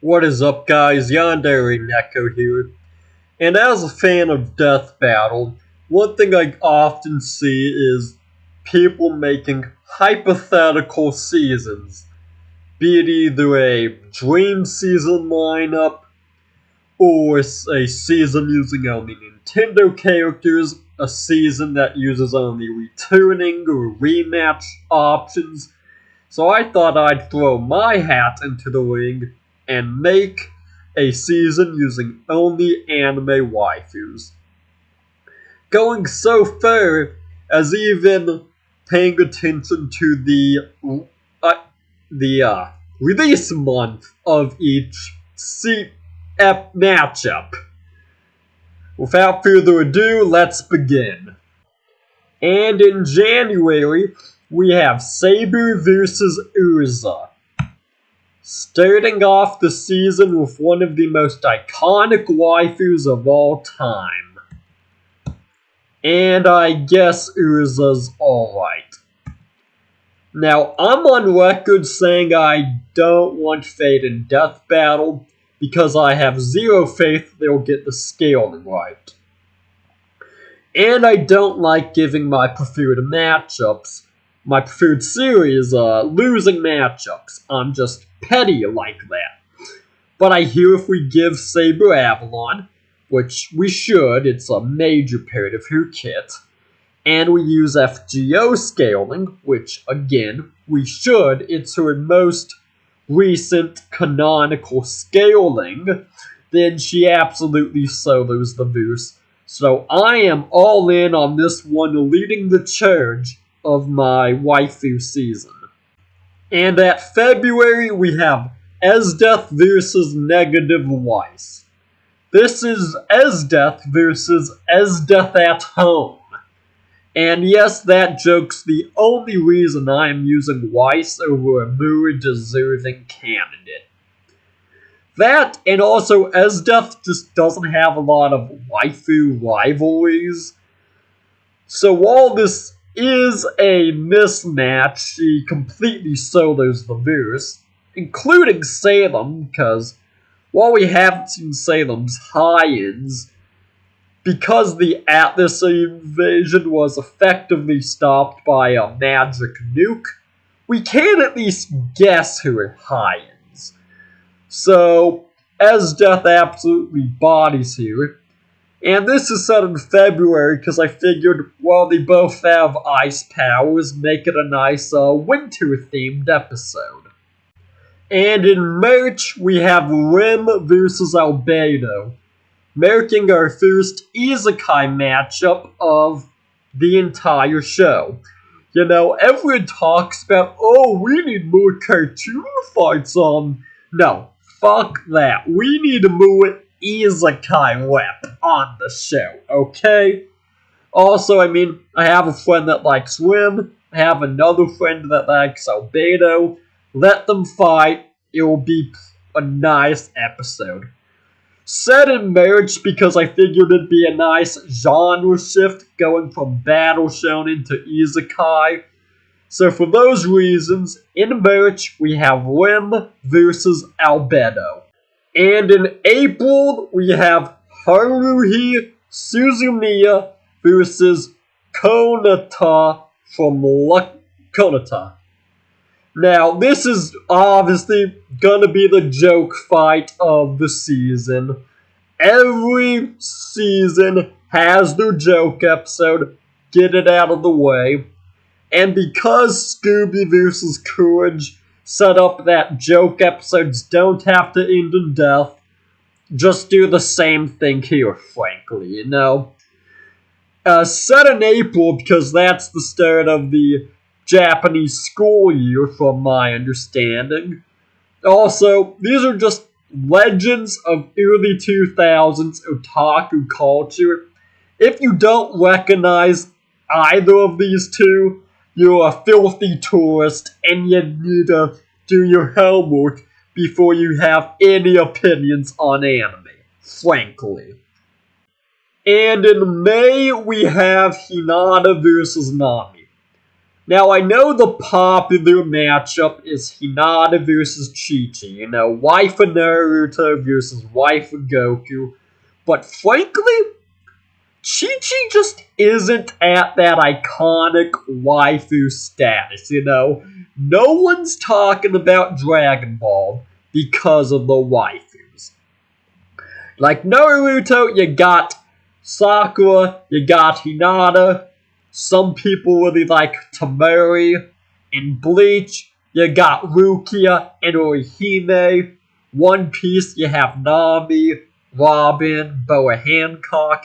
What is up, guys? Yandere Neko here. And as a fan of Death Battle, one thing I often see is people making hypothetical seasons, be it either a dream season lineup or a season using only Nintendo characters, a season that uses only returning or rematch options. So I thought I'd throw my hat into the ring and make a season using only anime waifus. Going so far as even paying attention to the release month of each matchup. Without further ado, let's begin. And in January, we have Saber vs. Urza. Starting off the season with one of the most iconic waifus of all time. And I guess Urza's alright. Now, I'm on record saying I don't want Fate in Death Battle because I have zero faith they'll get the scaling right. And I don't like giving my preferred matchups, my preferred series, losing matchups. I'm just petty like that. But I hear if we give Saber Avalon, which we should, it's a major part of her kit, and we use FGO scaling, which again, we should, it's her most recent canonical scaling, then she absolutely solos the verse. So I am all in on this one leading the charge of my waifu season. And at February, we have Esdeath vs. Negative Weiss. This is Esdeath versus Esdeath at Home. And yes, that joke's the only reason I am using Weiss over a more deserving candidate. That, and also Esdeath just doesn't have a lot of waifu rivalries. So while this is a mismatch, she completely solos the verse, including Salem, because while we haven't seen Salem's high-ends, because the Atlas invasion was effectively stopped by a magic nuke, we can at least guess her high-ends. So, Esdeath absolutely bodies here. And this is set in February because I figured, well, they both have ice powers, make it a nice winter-themed episode. And in March, we have Rim vs. Albedo, marking our first isekai matchup of the entire show. You know, everyone talks about, oh, we need more cartoon fights on. No, fuck that. We need more isekai rep on the show, okay? Also, I mean, I have a friend that likes Rim. I have another friend that likes Albedo. Let them fight. It will be a nice episode. Set in March because I figured it'd be a nice genre shift going from battle shonen to isekai. So for those reasons, in March we have Rim vs. Albedo. And in April we have Haruhi Suzumiya vs. Konata from Konata. Now, this is obviously gonna be the joke fight of the season. Every season has their joke episode. Get it out of the way. And because Scooby vs. Courage set up that joke episodes don't have to end in death, just do the same thing here, frankly, you know? Set in April because that's the start of the Japanese school year, from my understanding. Also, these are just legends of early 2000s otaku culture. If you don't recognize either of these two, you're a filthy tourist and you need to do your homework before you have any opinions on anime, frankly. And in May, we have Hinata vs. Nami. Now, I know the popular matchup is Hinata versus Chi-Chi, Waifu Naruto versus Waifu Goku, but frankly, Chi-Chi just isn't at that iconic waifu status, No one's talking about Dragon Ball because of the waifus. Like Naruto, you got Sakura, you got Hinata. Some people really like Tamari. In Bleach, you got Rukia and Orihime. One Piece, you have Nami, Robin, Boa Hancock.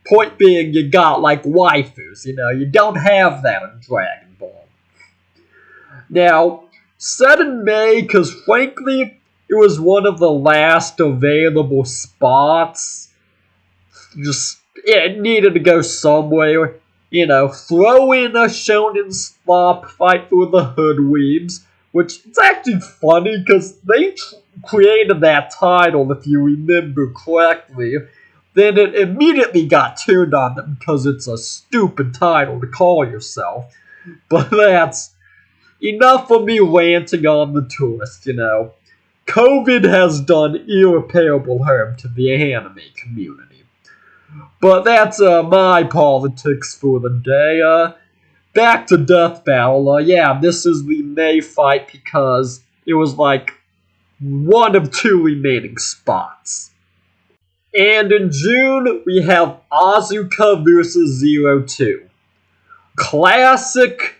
Point being, you got like waifus, you don't have that in Dragon Ball. Now, set in May, because frankly, it was one of the last available spots. It needed to go somewhere. Throw in a shonen slop fight for the hoodweebs, which it's actually funny because they created that title, if you remember correctly. Then it immediately got turned on them because it's a stupid title to call yourself. But that's enough of me ranting on the twist, COVID has done irreparable harm to the anime community. But that's my politics for the day. Back to Death Battle. This is the May fight because it was like one of two remaining spots. And in June, we have Asuka versus Zero 2. Classic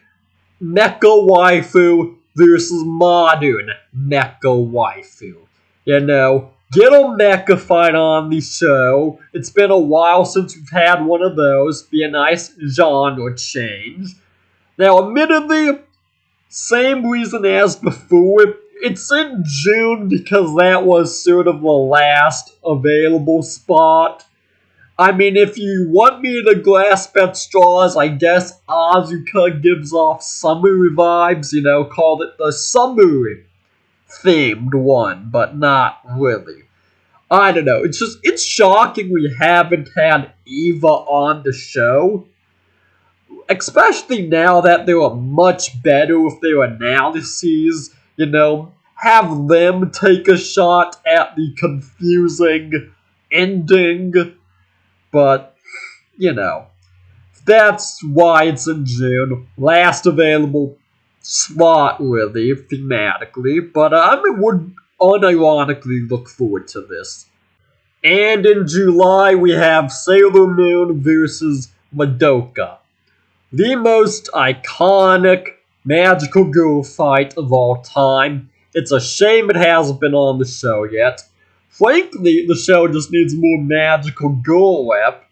mecha waifu versus modern mecha waifu. Get a mecha fight on the show. It's been a while since we've had one of those. Be a nice genre change. Now, admittedly, same reason as before. It's in June because that was sort of the last available spot. I mean, if you want me to grasp at straws, I guess Asuka gives off summer vibes, called it the summer themed one, but not really. I don't know, it's shocking we haven't had Eva on the show. Especially now that they are much better with their analyses, have them take a shot at the confusing ending. But, that's why it's in June. Last available slot, really, thematically. But I would unironically look forward to this. And in July, we have Sailor Moon versus Madoka. The most iconic magical girl fight of all time. It's a shame it hasn't been on the show yet. Frankly, the show just needs more magical girl rep.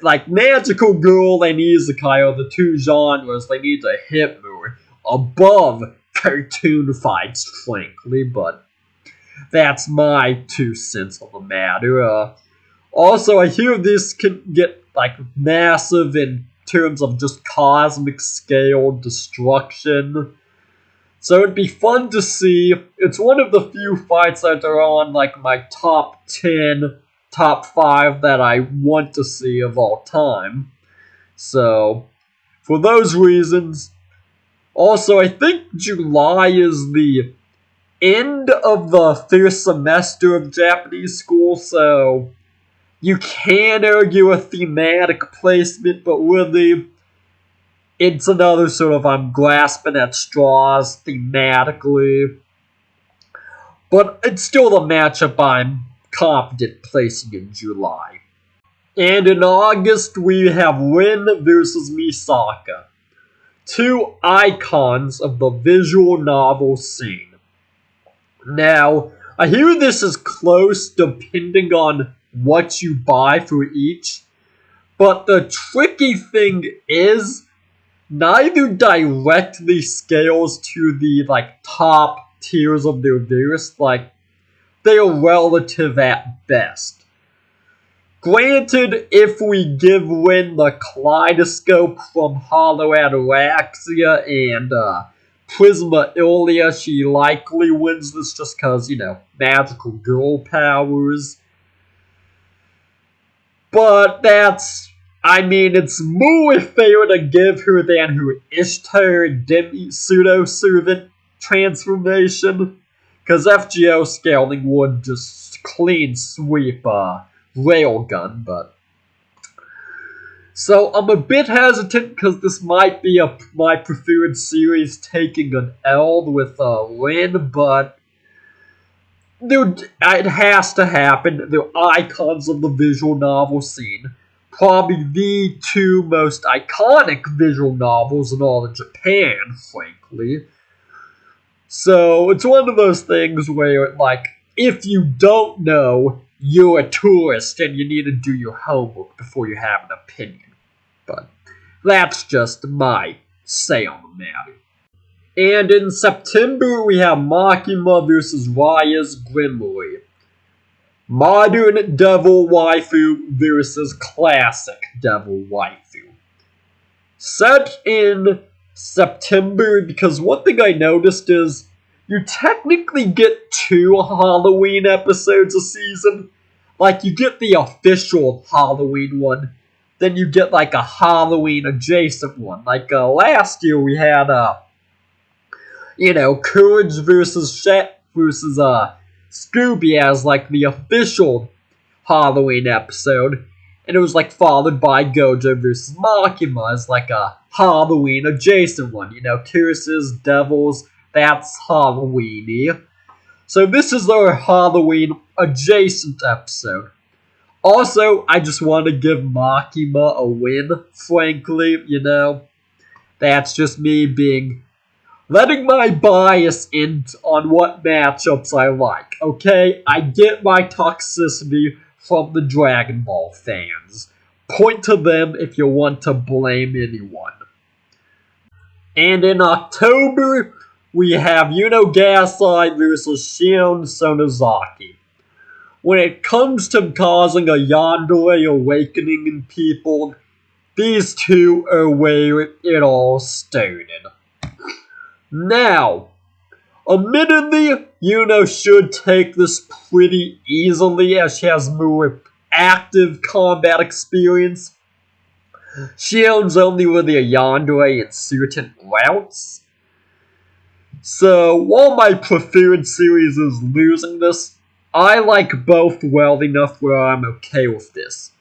Like, magical girl and isekai are the two genres they need to hit more above cartoon fights, frankly, but that's my 2 cents on the matter. Also, I hear this can get, massive in terms of just cosmic scale destruction. So it'd be fun to see. It's one of the few fights that are on, my top 10, top 5 that I want to see of all time. So, for those reasons. Also, I think July is the end of the first semester of Japanese school, so you can argue a thematic placement, but really, it's another sort of I'm grasping at straws thematically. But it's still the matchup I'm confident placing in July. And in August, we have Rin versus Misaka. Two icons of the visual novel scene. Now, I hear this is close depending on what you buy for each, but the tricky thing is, neither directly scales to the, top tiers of their verse, they are relative at best. Granted, if we give Rin the kaleidoscope from Hollow Ataraxia and Prisma Ilia, she likely wins this just because, magical girl powers. But that's I mean, it's more fair to give her than her Ishtar demi-pseudo-servant transformation, because FGO scaling would just clean sweep Railgun, but... So I'm a bit hesitant because this might be my preferred series taking an L with a win, but dude, it has to happen. They're icons of the visual novel scene. Probably the two most iconic visual novels in all of Japan, frankly. So it's one of those things where, like, if you don't know, you're a tourist and you need to do your homework before you have an opinion. But that's just my say on the matter. And in September, we have Makima vs. Raya's Grimly. Modern Devil Waifu versus Classic Devil Waifu. Set in September, because one thing I noticed is you technically get 2 Halloween episodes a season. Like, you get the official Halloween one, then you get like a Halloween adjacent one. Like last year we had Courage versus Scooby as like the official Halloween episode, and it was like followed by Gojo versus Makima as like a Halloween adjacent one. Curses, devils, that's Halloween-y. So this is our Halloween adjacent episode. Also, I just want to give Makima a win, frankly, That's just me letting my bias in on what matchups I like, okay? I get my toxicity from the Dragon Ball fans. Point to them if you want to blame anyone. And in October, we have Yuno Gasai versus Shion Sonozaki. When it comes to causing a yandere awakening in people, these two are where it all started. Now, admittedly, Yuno should take this pretty easily as she has more active combat experience. Shion's only really a yandere in certain routes. So, while my preferred series is losing this, I like both well enough where I'm okay with this.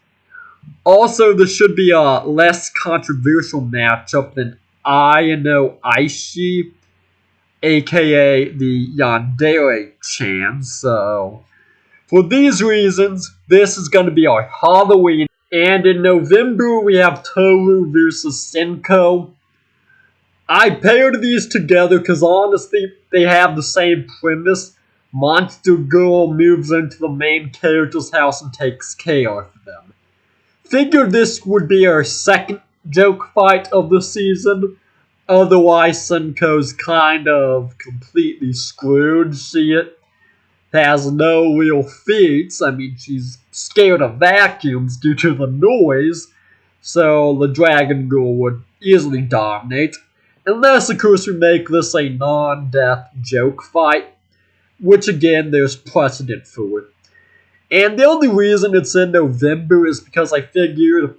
Also, this should be a less controversial matchup than Ayano Aishi, aka the Yandere-chan, so... For these reasons, this is going to be our Halloween. And in November, we have Toru versus Senko. I paired these together because honestly, they have the same premise. Monster Girl moves into the main character's house and takes care of them. Figured this would be our second joke fight of the season. Otherwise, Senko's kind of completely screwed. She has no real feats. I mean, she's scared of vacuums due to the noise. So the Dragon Girl would easily dominate. Unless, of course, we make this a non-death joke fight. Which, again, there's precedent for it. And the only reason it's in November is because I figured,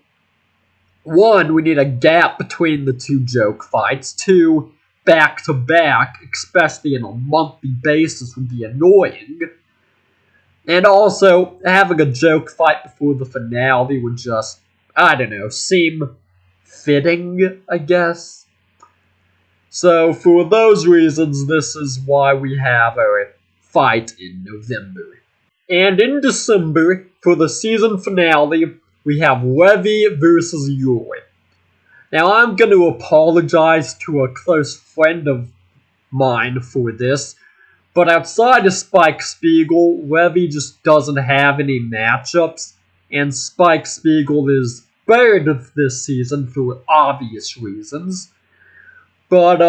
1, we need a gap between the 2 joke fights. 2, back-to-back, especially in a monthly basis, would be annoying. And also, having a joke fight before the finale would just, seem fitting, I guess. So, for those reasons, this is why we have our fight in November. And in December, for the season finale, we have Levy versus Yuri. Now, I'm going to apologize to a close friend of mine for this, but outside of Spike Spiegel, Levy just doesn't have any matchups, and Spike Spiegel is buried this season for obvious reasons. But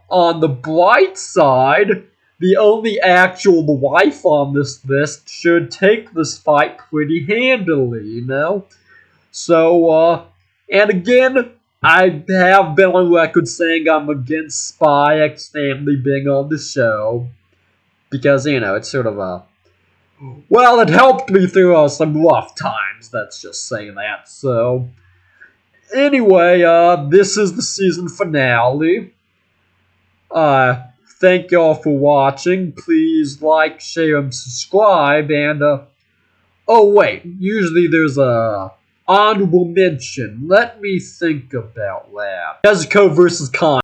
on the bright side, the only actual wife on this list should take this fight pretty handily, So, and again, I have been on record saying I'm against Spy X Family being on the show. Because, it's sort of well, it helped me through some rough times, let's just say that, so... Anyway, this is the season finale. Thank y'all for watching. Please like, share, and subscribe. And, oh wait, usually there's a honorable mention. Let me think about that. Nezuko versus Khan.